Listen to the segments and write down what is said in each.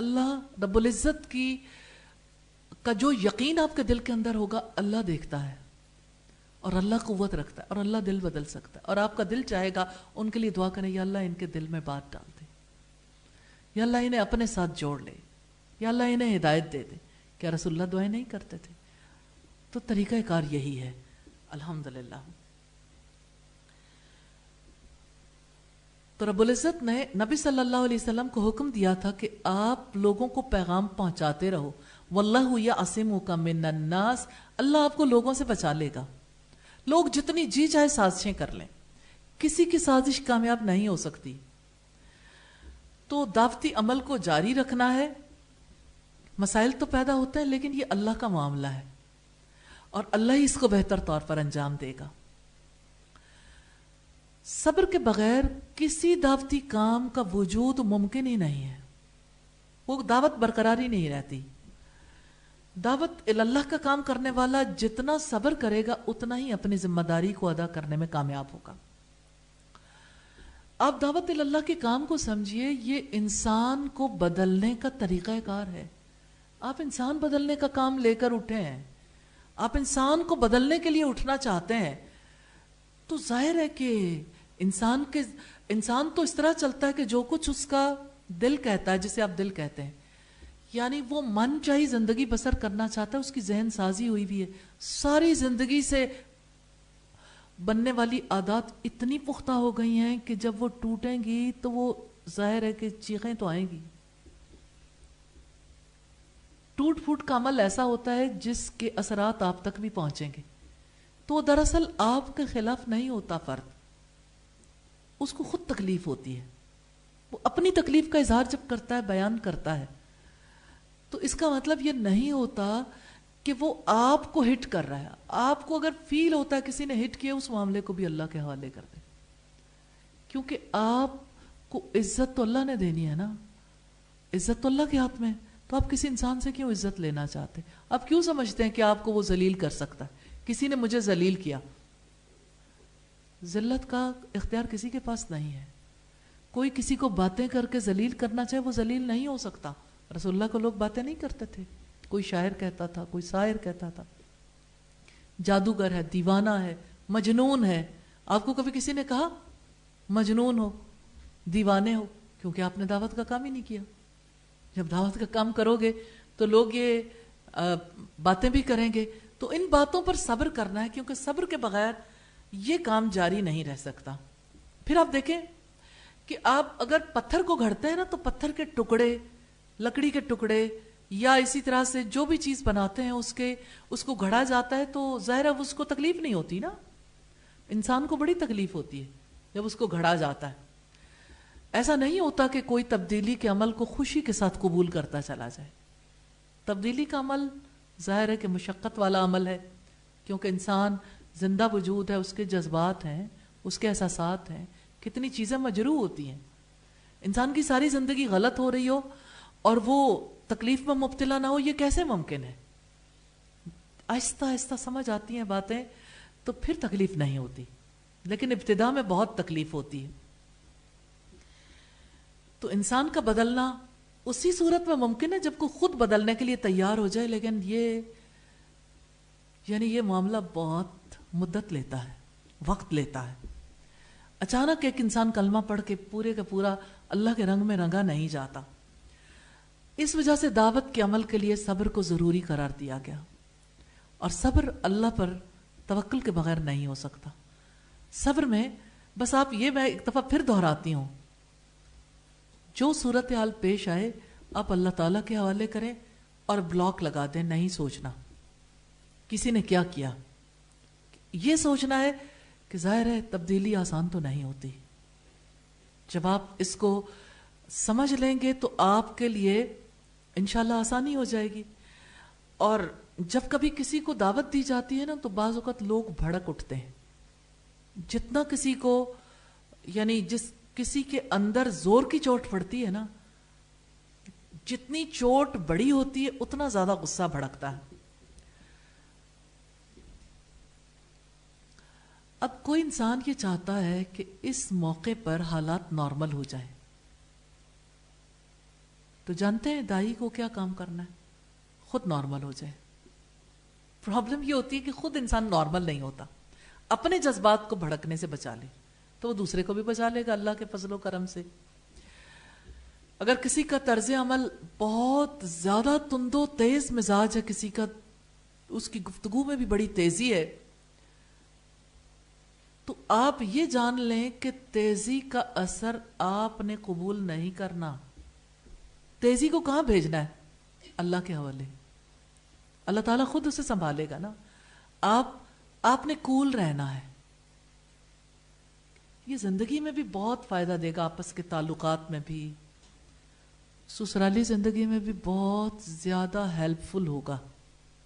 اللہ رب العزت کی کا جو یقین آپ کے دل کے اندر ہوگا اللہ دیکھتا ہے، اور اللہ قوت رکھتا ہے، اور اللہ دل بدل سکتا ہے. اور آپ کا دل چاہے گا ان کے لیے دعا کریں، یا اللہ ان کے دل میں بات ڈال دے، یا اللہ انہیں اپنے ساتھ جوڑ لے، یا اللہ انہیں ہدایت دے دے. کیا رسول اللہ دعائیں نہیں کرتے تھے؟ تو طریقہ کار یہی ہے. الحمدللہ. تو رب العزت نے نبی صلی اللہ علیہ وسلم کو حکم دیا تھا کہ آپ لوگوں کو پیغام پہنچاتے رہو. واللہ یعصمک من الناس، اللہ آپ کو لوگوں سے بچا لے گا. لوگ جتنی جی چاہے سازشیں کر لیں، کسی کی سازش کامیاب نہیں ہو سکتی. تو دعوتی عمل کو جاری رکھنا ہے. مسائل تو پیدا ہوتے ہیں لیکن یہ اللہ کا معاملہ ہے، اور اللہ ہی اس کو بہتر طور پر انجام دے گا. صبر کے بغیر کسی دعوتی کام کا وجود ممکن ہی نہیں ہے. وہ دعوت برقرار ہی نہیں رہتی. دعوت اللہ کا کام کرنے والا جتنا صبر کرے گا اتنا ہی اپنی ذمہ داری کو ادا کرنے میں کامیاب ہوگا. آپ دعوت اللہ کے کام کو سمجھیے، یہ انسان کو بدلنے کا طریقہ کار ہے. آپ انسان بدلنے کا کام لے کر اٹھے ہیں، آپ انسان کو بدلنے کے لیے اٹھنا چاہتے ہیں، تو ظاہر ہے کہ انسان تو اس طرح چلتا ہے کہ جو کچھ اس کا دل کہتا ہے، جسے آپ دل کہتے ہیں، یعنی وہ من چاہی زندگی بسر کرنا چاہتا ہے. اس کی ذہن سازی ہوئی بھی ہے. ساری زندگی سے بننے والی عادات اتنی پختہ ہو گئی ہیں کہ جب وہ ٹوٹیں گی تو وہ ظاہر ہے کہ چیخیں تو آئیں گی. ٹوٹ پھوٹ کا عمل ایسا ہوتا ہے جس کے اثرات آپ تک بھی پہنچیں گے. تو دراصل آپ کے خلاف نہیں ہوتا فرد، اس کو خود تکلیف ہوتی ہے. وہ اپنی تکلیف کا اظہار جب کرتا ہے، بیان کرتا ہے، تو اس کا مطلب یہ نہیں ہوتا کہ وہ آپ کو ہٹ کر رہا ہے. آپ کو اگر فیل ہوتا ہے کسی نے ہٹ کیا، اس معاملے کو بھی اللہ کے حوالے کر دیں، کیونکہ آپ کو عزت تو اللہ نے دینی ہے نا. عزت تو اللہ کے ہاتھ میں. تو آپ کسی انسان سے کیوں عزت لینا چاہتے؟ آپ کیوں سمجھتے ہیں کہ آپ کو وہ ذلیل کر سکتا ہے؟ کسی نے مجھے ذلیل کیا. ذلت کا اختیار کسی کے پاس نہیں ہے. کوئی کسی کو باتیں کر کے ذلیل کرنا چاہے، وہ ذلیل نہیں ہو سکتا. رسول اللہ کو لوگ باتیں نہیں کرتے تھے. کوئی شاعر کہتا تھا، کوئی شاعر کہتا تھا، جادوگر ہے، دیوانہ ہے، مجنون ہے. آپ کو کبھی کسی نے کہا مجنون ہو، دیوانے ہو؟ کیونکہ آپ نے دعوت کا کام ہی نہیں کیا. جب دعوت کا کام کرو گے تو لوگ یہ باتیں بھی کریں گے. تو ان باتوں پر صبر کرنا ہے، کیونکہ صبر کے بغیر یہ کام جاری نہیں رہ سکتا. پھر آپ دیکھیں کہ آپ اگر پتھر کو گھڑتے ہیں نا، تو پتھر کے ٹکڑے، لکڑی کے ٹکڑے، یا اسی طرح سے جو بھی چیز بناتے ہیں اس کو گھڑا جاتا ہے تو ظاہر ہے اس کو تکلیف نہیں ہوتی نا. انسان کو بڑی تکلیف ہوتی ہے جب اس کو گھڑا جاتا ہے. ایسا نہیں ہوتا کہ کوئی تبدیلی کے عمل کو خوشی کے ساتھ قبول کرتا چلا جائے. تبدیلی کا عمل ظاہر ہے کہ مشقت والا عمل ہے، کیونکہ انسان زندہ وجود ہے، اس کے جذبات ہیں، اس کے احساسات ہیں، کتنی چیزیں مجروح ہوتی ہیں. انسان کی ساری زندگی غلط ہو رہی ہو اور وہ تکلیف میں مبتلا نہ ہو، یہ کیسے ممکن ہے؟ آہستہ آہستہ سمجھ آتی ہیں باتیں تو پھر تکلیف نہیں ہوتی، لیکن ابتدا میں بہت تکلیف ہوتی ہے. تو انسان کا بدلنا اسی صورت میں ممکن ہے جب کوئی خود بدلنے کے لیے تیار ہو جائے. لیکن یہ معاملہ بہت مدت لیتا ہے، وقت لیتا ہے. اچانک ایک انسان کلمہ پڑھ کے پورے کا پورا اللہ کے رنگ میں رنگا نہیں جاتا. اس وجہ سے دعوت کے عمل کے لیے صبر کو ضروری قرار دیا گیا. اور صبر اللہ پر توکل کے بغیر نہیں ہو سکتا. صبر میں بس میں ایک دفعہ پھر دہراتی ہوں، جو صورتحال پیش آئے آپ اللہ تعالیٰ کے حوالے کریں اور بلاک لگا دیں. نہیں سوچنا کسی نے کیا کیا. یہ سوچنا ہے کہ ظاہر ہے تبدیلی آسان تو نہیں ہوتی. جب آپ اس کو سمجھ لیں گے تو آپ کے لیے انشاءاللہ آسانی ہو جائے گی. اور جب کبھی کسی کو دعوت دی جاتی ہے نا، تو بعض اوقات لوگ بھڑک اٹھتے ہیں. جتنا کسی کو کسی کے اندر زور کی چوٹ پڑتی ہے نا، جتنی چوٹ بڑی ہوتی ہے اتنا زیادہ غصہ بھڑکتا ہے. اب کوئی انسان یہ چاہتا ہے کہ اس موقع پر حالات نارمل ہو جائیں، تو جانتے ہیں دائی کو کیا کام کرنا ہے؟ خود نارمل ہو جائے. پرابلم یہ ہوتی ہے کہ خود انسان نارمل نہیں ہوتا. اپنے جذبات کو بھڑکنے سے بچا لے تو وہ دوسرے کو بھی بچا لے گا اللہ کے فضل و کرم سے. اگر کسی کا طرز عمل بہت زیادہ تند و تیز مزاج ہے، کسی کا اس کی گفتگو میں بھی بڑی تیزی ہے، تو آپ یہ جان لیں کہ تیزی کا اثر آپ نے قبول نہیں کرنا. تیزی کو کہاں بھیجنا ہے؟ اللہ کے حوالے. اللہ تعالیٰ خود اسے سنبھالے گا نا. آپ نے کول رہنا ہے. یہ زندگی میں بھی بہت فائدہ دے گا، آپس کے تعلقات میں بھی، سسرالی زندگی میں بھی بہت زیادہ ہیلپ فل ہوگا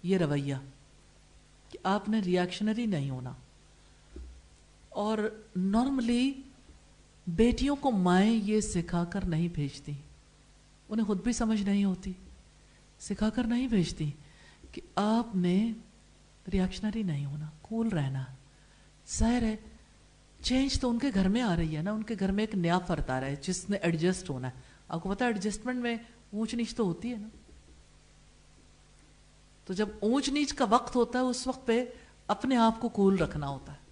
یہ رویہ کہ آپ نے ریاکشنری نہیں ہونا. اور نارملی بیٹیوں کو مائیں یہ سکھا کر نہیں بھیجتی، انہیں خود بھی سمجھ نہیں ہوتی، سکھا کر نہیں بھیجتی کہ آپ نے ریاکشنری نہیں ہونا، کول رہنا. ظاہر ہے چینج تو ان کے گھر میں آ رہی ہے نا، ان کے گھر میں ایک نیا فرد آ رہا ہے جس نے ایڈجسٹ ہونا ہے. آپ کو پتا ہے ایڈجسٹمنٹ میں اونچ نیچ تو ہوتی ہے نا. تو جب اونچ نیچ کا وقت ہوتا ہے اس وقت پہ اپنے آپ کو کول رکھنا ہوتا ہے،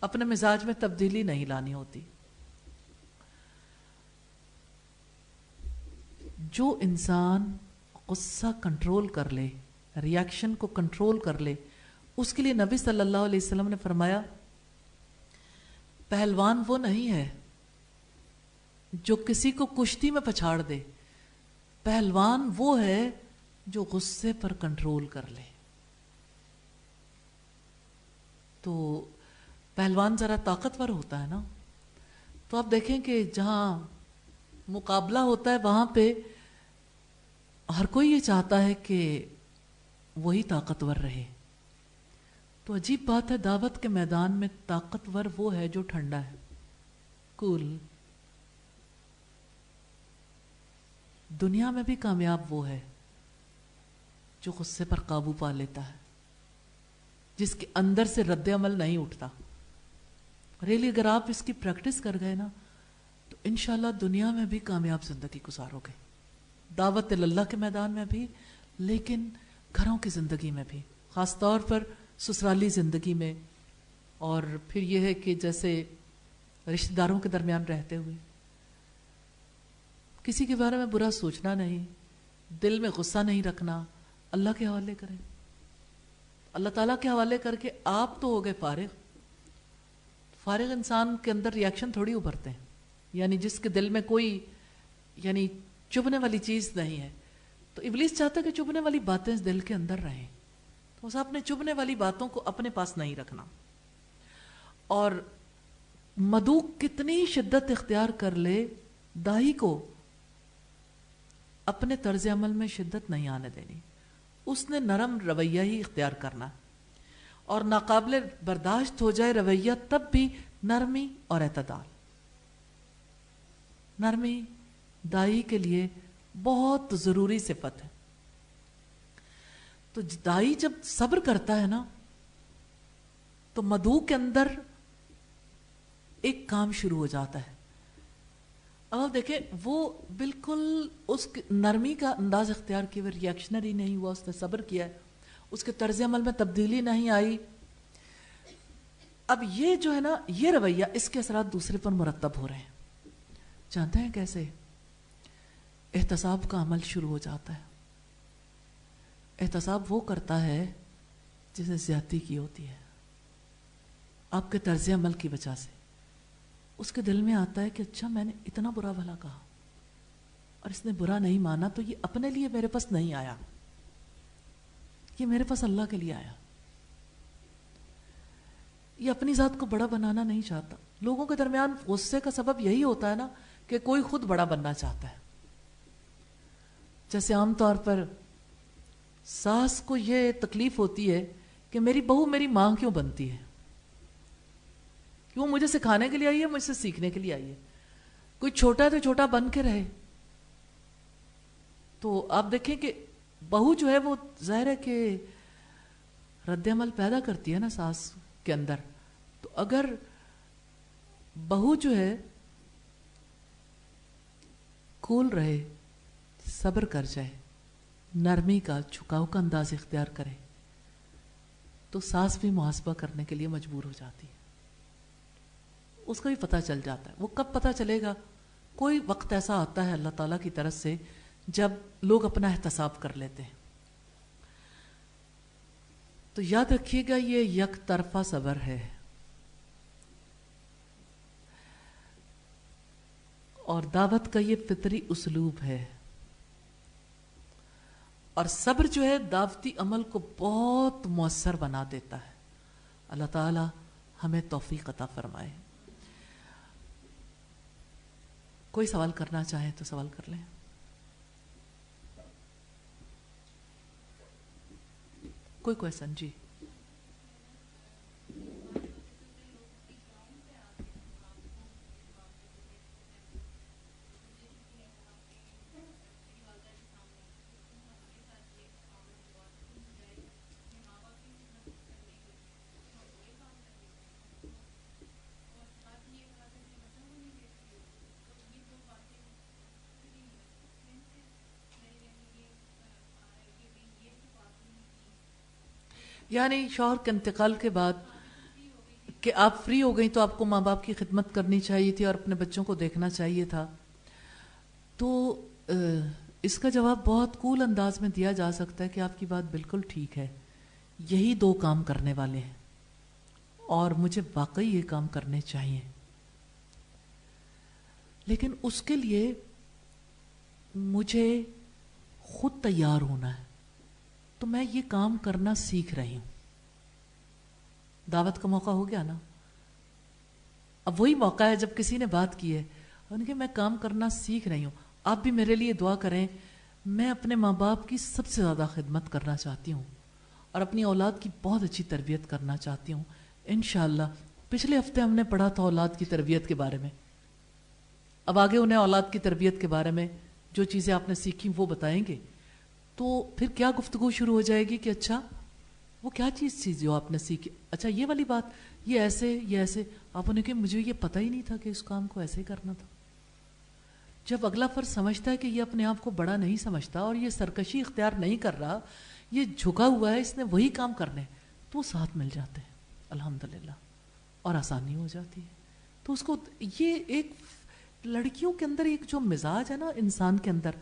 اپنے مزاج میں تبدیلی نہیں لانی ہوتی. جو انسان غصہ کنٹرول کر لے، ریاکشن کو کنٹرول کر لے، اس کے لیے نبی صلی اللہ علیہ وسلم نے فرمایا پہلوان وہ نہیں ہے جو کسی کو کشتی میں پچھاڑ دے، پہلوان وہ ہے جو غصے پر کنٹرول کر لے. تو پہلوان ذرا طاقتور ہوتا ہے نا. تو آپ دیکھیں کہ جہاں مقابلہ ہوتا ہے وہاں پہ ہر کوئی یہ چاہتا ہے کہ وہی طاقتور رہے. تو عجیب بات ہے، دعوت کے میدان میں طاقتور وہ ہے جو ٹھنڈا ہے، کول. دنیا میں بھی کامیاب وہ ہے جو غصے پر قابو پا لیتا ہے، جس کے اندر سے رد عمل نہیں اٹھتا. ریلی اگر آپ اس کی پریکٹس کر گئے نا تو انشاءاللہ دنیا میں بھی کامیاب زندگی گزارو گے، دعوت اللہ کے میدان میں بھی، لیکن گھروں کی زندگی میں بھی، خاص طور پر سسرالی زندگی میں. اور پھر یہ ہے کہ جیسے رشتہ داروں کے درمیان رہتے ہوئے کسی کے بارے میں برا سوچنا نہیں، دل میں غصہ نہیں رکھنا، اللہ کے حوالے کریں. اللہ تعالیٰ کے حوالے کر کے آپ تو ہو گئے فارغ. فارغ انسان کے اندر ریاکشن تھوڑی ابھرتے ہیں، یعنی جس کے دل میں کوئی چبھنے والی چیز نہیں ہے. تو ابلیس چاہتا ہے کہ چبھنے والی باتیں دل کے اندر رہیں، تو اس آپ نے چبھنے والی باتوں کو اپنے پاس نہیں رکھنا. اور مدعو کتنی شدت اختیار کر لے، داعی کو اپنے طرز عمل میں شدت نہیں آنے دینی، اس نے نرم رویہ ہی اختیار کرنا. اور ناقابل برداشت ہو جائے رویہ تب بھی نرمی اور اعتدال. نرمی داعی کے لیے بہت ضروری صفت ہے. تو داعی جب صبر کرتا ہے نا تو مدعو کے اندر ایک کام شروع ہو جاتا ہے. اب آپ دیکھیں وہ بالکل اس نرمی کا انداز اختیار کیا، ریاکشنری نہیں ہوا، اس نے صبر کیا، اس کے طرز عمل میں تبدیلی نہیں آئی. اب یہ جو ہے نا یہ رویہ، اس کے اثرات دوسرے پر مرتب ہو رہے ہیں. جانتے ہیں کیسے؟ احتساب کا عمل شروع ہو جاتا ہے. احتساب وہ کرتا ہے جس نے زیادتی کی ہوتی ہے آپ کے طرز عمل کی وجہ سے. اس کے دل میں آتا ہے کہ اچھا میں نے اتنا برا بھلا کہا اور اس نے برا نہیں مانا، تو یہ اپنے لیے میرے پاس نہیں آیا، یہ میرے پاس اللہ کے لیے آیا. یہ اپنی ذات کو بڑا بنانا نہیں چاہتا. لوگوں کے درمیان غصے کا سبب یہی ہوتا ہے نا کہ کوئی خود بڑا بننا چاہتا ہے. جیسے عام طور پر ساس کو یہ تکلیف ہوتی ہے کہ میری بہو میری ماں کیوں بنتی ہے، کہ وہ مجھے سکھانے کے لیے آئی ہے، مجھ سے سیکھنے کے لیے آئی ہے. کوئی چھوٹا ہے تو چھوٹا بن کے رہے. تو آپ دیکھیں کہ بہو جو ہے وہ ظاہر ہے کہ رد عمل پیدا کرتی ہے نا ساس کے اندر. تو اگر بہو جو ہے کول رہے، صبر کر جائے, نرمی کا, جھکاؤ کا انداز اختیار کرے, تو ساس بھی محاسبہ کرنے کے لیے مجبور ہو جاتی ہے. اس کو بھی پتہ چل جاتا ہے. وہ کب پتہ چلے گا؟ کوئی وقت ایسا آتا ہے اللہ تعالیٰ کی طرف سے جب لوگ اپنا احتساب کر لیتے ہیں. تو یاد رکھیے گا یہ یک طرفہ صبر ہے, اور دعوت کا یہ فطری اسلوب ہے. اور صبر جو ہے دعوتی عمل کو بہت مؤثر بنا دیتا ہے. اللہ تعالی ہمیں توفیق عطا فرمائے. کوئی سوال کرنا چاہے تو سوال کر لیں. کوئی کوئسن؟ جی. یعنی شوہر کے انتقال کے بعد کہ آپ فری ہو گئیں تو آپ کو ماں باپ کی خدمت کرنی چاہیے تھی اور اپنے بچوں کو دیکھنا چاہیے تھا. تو اس کا جواب بہت کول انداز میں دیا جا سکتا ہے کہ آپ کی بات بالکل ٹھیک ہے, یہی دو کام کرنے والے ہیں اور مجھے واقعی یہ کام کرنے چاہیے, لیکن اس کے لیے مجھے خود تیار ہونا ہے. تو میں یہ کام کرنا سیکھ رہی ہوں. دعوت کا موقع ہو گیا نا, اب وہی موقع ہے جب کسی نے بات کی ہے ان کے میں کام کرنا سیکھ رہی ہوں. آپ بھی میرے لیے دعا کریں. میں اپنے ماں باپ کی سب سے زیادہ خدمت کرنا چاہتی ہوں اور اپنی اولاد کی بہت اچھی تربیت کرنا چاہتی ہوں انشاءاللہ. پچھلے ہفتے ہم نے پڑھا تھا اولاد کی تربیت کے بارے میں. اب آگے انہیں اولاد کی تربیت کے بارے میں جو چیزیں آپ نے سیکھی وہ بتائیں گے. تو پھر کیا گفتگو شروع ہو جائے گی کہ اچھا وہ کیا چیز تھی جو آپ نے سیکھی, اچھا یہ والی بات, یہ ایسے یہ ایسے. آپ نے کہا مجھے یہ پتہ ہی نہیں تھا کہ اس کام کو ایسے کرنا تھا. جب اگلا فرد سمجھتا ہے کہ یہ اپنے آپ کو بڑا نہیں سمجھتا اور یہ سرکشی اختیار نہیں کر رہا, یہ جھکا ہوا ہے, اس نے وہی کام کرنے, تو وہ ساتھ مل جاتے ہیں الحمدللہ اور آسانی ہو جاتی ہے. تو اس کو یہ ایک لڑکیوں کے اندر ایک جو مزاج ہے نا انسان کے اندر,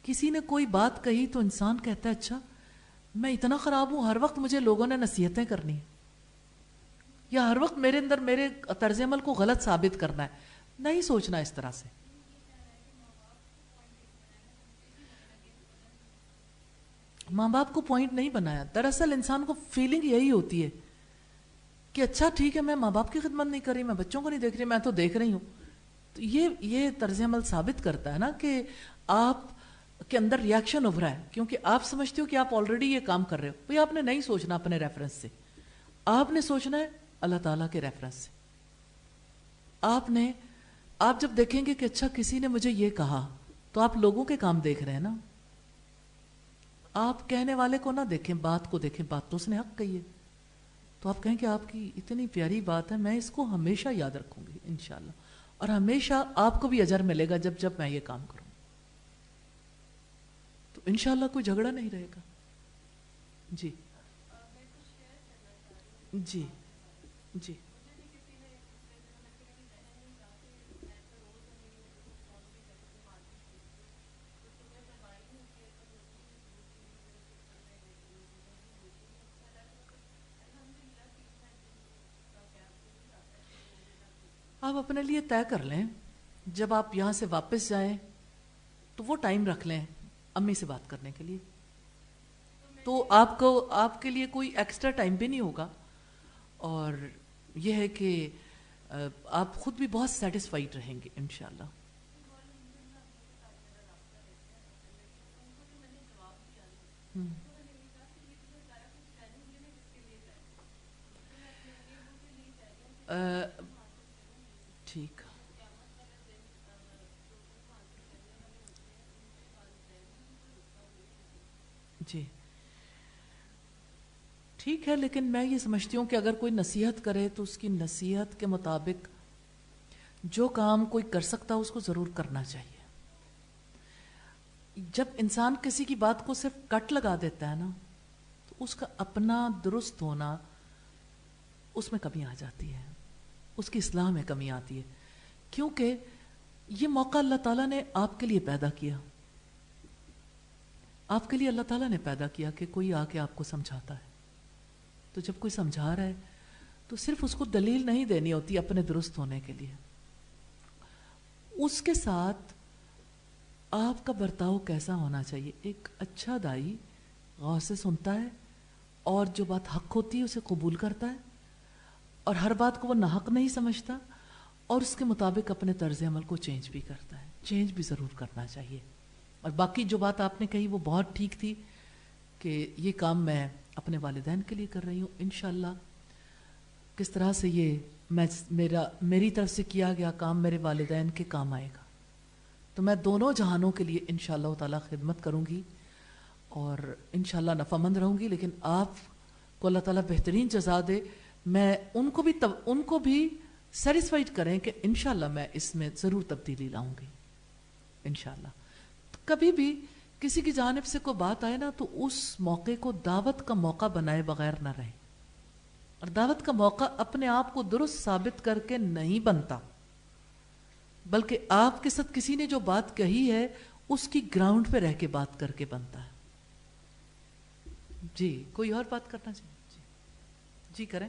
کسی نے کوئی بات کہی تو انسان کہتا ہے اچھا میں اتنا خراب ہوں, ہر وقت مجھے لوگوں نے نصیحتیں کرنی ہیں یا ہر وقت میرے اندر میرے طرز عمل کو غلط ثابت کرنا ہے. نہیں سوچنا اس طرح سے. ماں باپ کو پوائنٹ نہیں بنایا. دراصل انسان کو فیلنگ یہی ہوتی ہے کہ اچھا ٹھیک ہے میں ماں باپ کی خدمت نہیں کر رہی, میں بچوں کو نہیں دیکھ رہی, میں تو دیکھ رہی ہوں. تو یہ طرز عمل ثابت کرتا ہے نا کہ آپ کے اندر ریاکشن ابھرا ہے, کیونکہ آپ سمجھتے ہو کہ آپ آلریڈی یہ کام کر رہے ہو. بھئی آپ نے نہیں سوچنا اپنے ریفرنس سے, آپ نے سوچنا ہے اللہ تعالیٰ کے ریفرنس سے. آپ جب دیکھیں گے کہ اچھا کسی نے مجھے یہ کہا, تو آپ لوگوں کے کام دیکھ رہے ہیں نا, آپ کہنے والے کو نہ دیکھیں, بات کو دیکھیں. بات تو اس نے حق کہی ہے, تو آپ کہیں کہ آپ کی اتنی پیاری بات ہے, میں اس کو ہمیشہ یاد رکھوں گی انشاءاللہ, اور ہمیشہ آپ کو بھی اجر ملے گا جب میں یہ کام کروں. تو انشاءاللہ کوئی جھگڑا نہیں رہے گا. جی جی جی آپ اپنے لیے طے کر لیں, جب آپ یہاں سے واپس جائیں تو وہ ٹائم رکھ لیں امی سے بات کرنے کے لیے. تو آپ کے لیے کوئی ایکسٹرا ٹائم بھی نہیں ہوگا, اور یہ ہے کہ آپ خود بھی بہت سیٹسفائیڈ رہیں گے انشاءاللہ. ٹھیک جی ٹھیک ہے, لیکن میں یہ سمجھتی ہوں کہ اگر کوئی نصیحت کرے تو اس کی نصیحت کے مطابق جو کام کوئی کر سکتا اس کو ضرور کرنا چاہیے. جب انسان کسی کی بات کو صرف کٹ لگا دیتا ہے نا تو اس کا اپنا درست ہونا اس میں کمی آ جاتی ہے، اس کی اصلاح میں کمی آتی ہے، کیونکہ یہ موقع اللہ تعالیٰ نے آپ کے لیے پیدا کیا، آپ کے لیے اللہ تعالیٰ نے پیدا کیا کہ کوئی آ کے آپ کو سمجھاتا ہے. تو جب کوئی سمجھا رہا ہے تو صرف اس کو دلیل نہیں دینی ہوتی اپنے درست ہونے کے لیے، اس کے ساتھ آپ کا برتاؤ کیسا ہونا چاہیے. ایک اچھا دائی غور سے سنتا ہے اور جو بات حق ہوتی ہے اسے قبول کرتا ہے، اور ہر بات کو وہ ناحق نہیں سمجھتا، اور اس کے مطابق اپنے طرز عمل کو چینج بھی کرتا ہے. چینج بھی ضرور کرنا چاہیے. اور باقی جو بات آپ نے کہی وہ بہت ٹھیک تھی کہ یہ کام میں اپنے والدین کے لیے کر رہی ہوں. انشاءاللہ کس طرح سے یہ میری طرف سے کیا گیا کام میرے والدین کے کام آئے گا، تو میں دونوں جہانوں کے لیے انشاءاللہ تعالی خدمت کروں گی اور انشاءاللہ نفع مند رہوں گی. لیکن آپ کو اللہ تعالیٰ بہترین جزا دے. میں ان کو بھی سیٹسفائیڈ کریں کہ انشاءاللہ میں اس میں ضرور تبدیلی لاؤں گی انشاءاللہ. کبھی بھی کسی کی جانب سے کوئی بات آئے نا تو اس موقع کو دعوت کا موقع بنائے بغیر نہ رہیں. اور دعوت کا موقع اپنے آپ کو درست ثابت کر کے نہیں بنتا، بلکہ آپ کے ساتھ کسی نے جو بات کہی ہے اس کی گراؤنڈ پہ رہ کے بات کر کے بنتا ہے. جی کوئی اور بات کرنا چاہیے؟ جی کریں.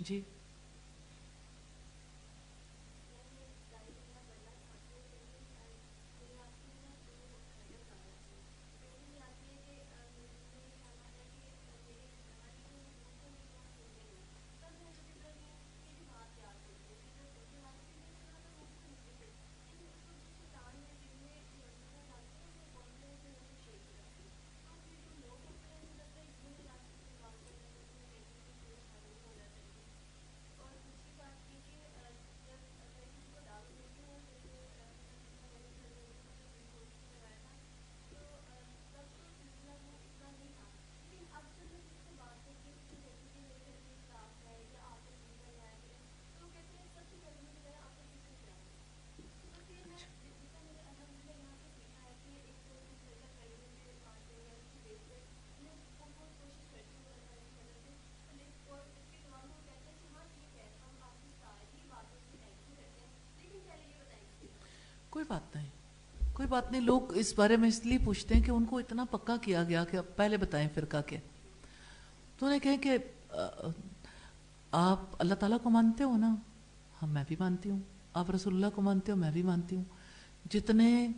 جی کوئی بات نہیں، کوئی بات نہیں. لوگ اس بارے میں اس لیے پوچھتے ہیں کہ ان کو اتنا پکا کیا گیا کہ اب پہلے بتائیں فرقہ کیا. تو انہیں کہیں کہ آپ اللہ تعالیٰ کو مانتے ہو نا؟ ہاں میں بھی مانتی ہوں. آپ رسول اللہ کو مانتے ہو؟ میں بھی مانتی ہوں. جتنے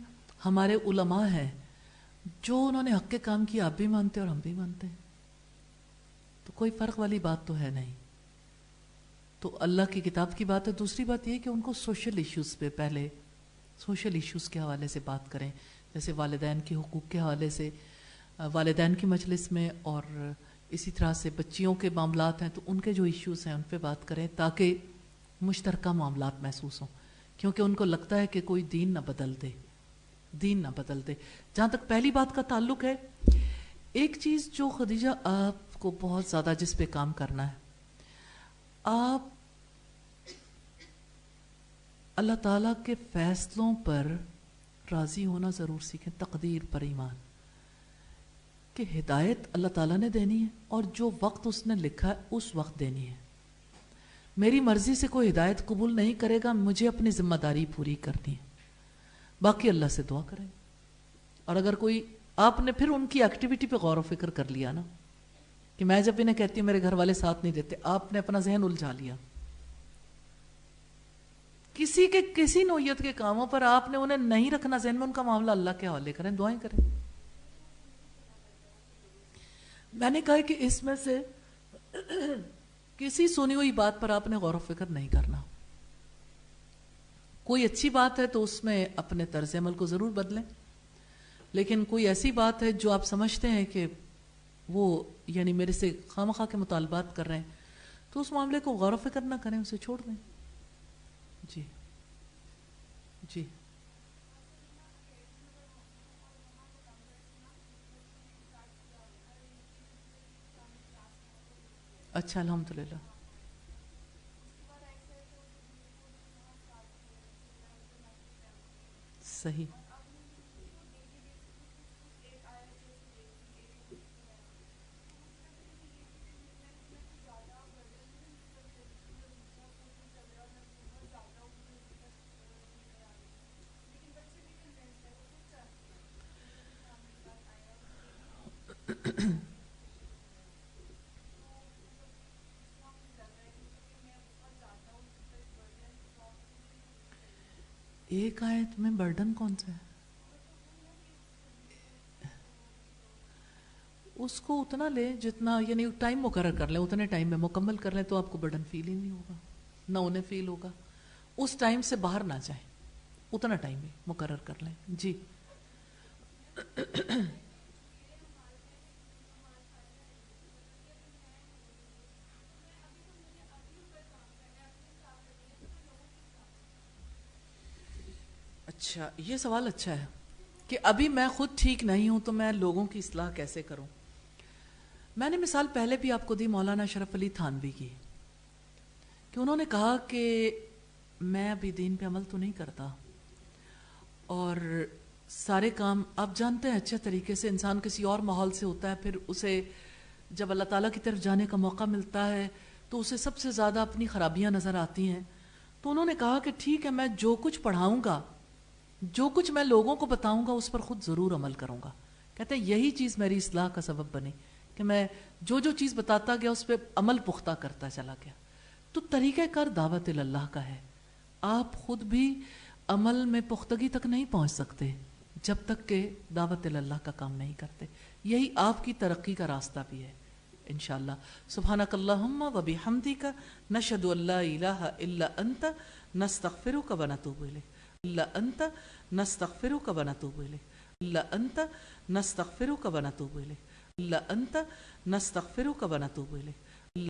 ہمارے علماء ہیں جو انہوں نے حق کے کام کیا آپ بھی مانتے ہیں اور ہم بھی مانتے ہیں، تو کوئی فرق والی بات تو ہے نہیں. تو اللہ کی کتاب کی بات ہے. دوسری بات یہ کہ ان کو سوشل ایشوز پہ پہلے سوشل ایشوز کے حوالے سے بات کریں، جیسے والدین کے حقوق کے حوالے سے والدین کی مجلس میں، اور اسی طرح سے بچیوں کے معاملات ہیں تو ان کے جو ایشوز ہیں ان پہ بات کریں تاکہ مشترکہ معاملات محسوس ہوں. کیونکہ ان کو لگتا ہے کہ کوئی دین نہ بدل دے، دین نہ بدل دے. جہاں تک پہلی بات کا تعلق ہے، ایک چیز جو خدیجہ آپ کو بہت زیادہ جس پہ کام کرنا ہے، آپ اللہ تعالیٰ کے فیصلوں پر راضی ہونا ضرور سیکھیں. تقدیر پر ایمان کہ ہدایت اللہ تعالیٰ نے دینی ہے اور جو وقت اس نے لکھا ہے اس وقت دینی ہے. میری مرضی سے کوئی ہدایت قبول نہیں کرے گا، مجھے اپنی ذمہ داری پوری کرنی ہے. باقی اللہ سے دعا کریں. اور اگر کوئی آپ نے پھر ان کی ایکٹیویٹی پہ غور و فکر کر لیا نا کہ میں جب انہیں کہتی ہوں میرے گھر والے ساتھ نہیں دیتے، آپ نے اپنا ذہن الجھا لیا. کسی نوعیت کے کاموں پر آپ نے انہیں نہیں رکھنا ذہن میں، ان کا معاملہ اللہ کے حوالے کریں، دعائیں کریں. میں نے کہا کہ اس میں سے کسی سنی ہوئی بات پر آپ نے غور و فکر نہیں کرنا. کوئی اچھی بات ہے تو اس میں اپنے طرز عمل کو ضرور بدلیں، لیکن کوئی ایسی بات ہے جو آپ سمجھتے ہیں کہ وہ یعنی میرے سے خواہ کے مطالبات کر رہے ہیں تو اس معاملے کو غور و فکر نہ کریں، اسے چھوڑ دیں. جی جی اچھا الحمدللہ. صحیح. ایک آیت میں برڈن کون سا ہے؟ اس کو اتنا لے جتنا، یعنی ٹائم مقرر کر لیں، اتنے ٹائم میں مکمل کر لیں تو آپ کو برڈن فیل ہی نہیں ہوگا، نہ انہیں فیل ہوگا. اس ٹائم سے باہر نہ جائیں، اتنا ٹائم ہی مقرر کر لیں. جی. اچھا، یہ سوال اچھا ہے کہ ابھی میں خود ٹھیک نہیں ہوں تو میں لوگوں کی اصلاح کیسے کروں. میں نے مثال پہلے بھی آپ کو دی مولانا اشرف علی تھانوی کی، کہ انہوں نے کہا کہ میں ابھی دین پہ عمل تو نہیں کرتا، اور سارے کام آپ جانتے ہیں اچھے طریقے سے انسان کسی اور ماحول سے ہوتا ہے، پھر اسے جب اللہ تعالیٰ کی طرف جانے کا موقع ملتا ہے تو اسے سب سے زیادہ اپنی خرابیاں نظر آتی ہیں. تو انہوں نے کہا کہ ٹھیک ہے، میں جو کچھ پڑھاؤں گا، جو کچھ میں لوگوں کو بتاؤں گا، اس پر خود ضرور عمل کروں گا. کہتے ہیں یہی چیز میری اصلاح کا سبب بنی کہ میں جو جو چیز بتاتا گیا اس پہ عمل پختہ کرتا چلا گیا. تو طریقہ کار دعوت اللہ کا ہے. آپ خود بھی عمل میں پختگی تک نہیں پہنچ سکتے جب تک کہ دعوت اللہ کا کام نہیں کرتے. یہی آپ کی ترقی کا راستہ بھی ہے انشاءاللہ. سبحانک اللہم و بحمدک نشہد ان لا الہ الا انت نستغفرک و نتوب الیک. الا انت نستغفرک و نتوب الیک. الا انت نستغفرک و نتوب الیک. الا انت نستغفرک و نتوب الیک.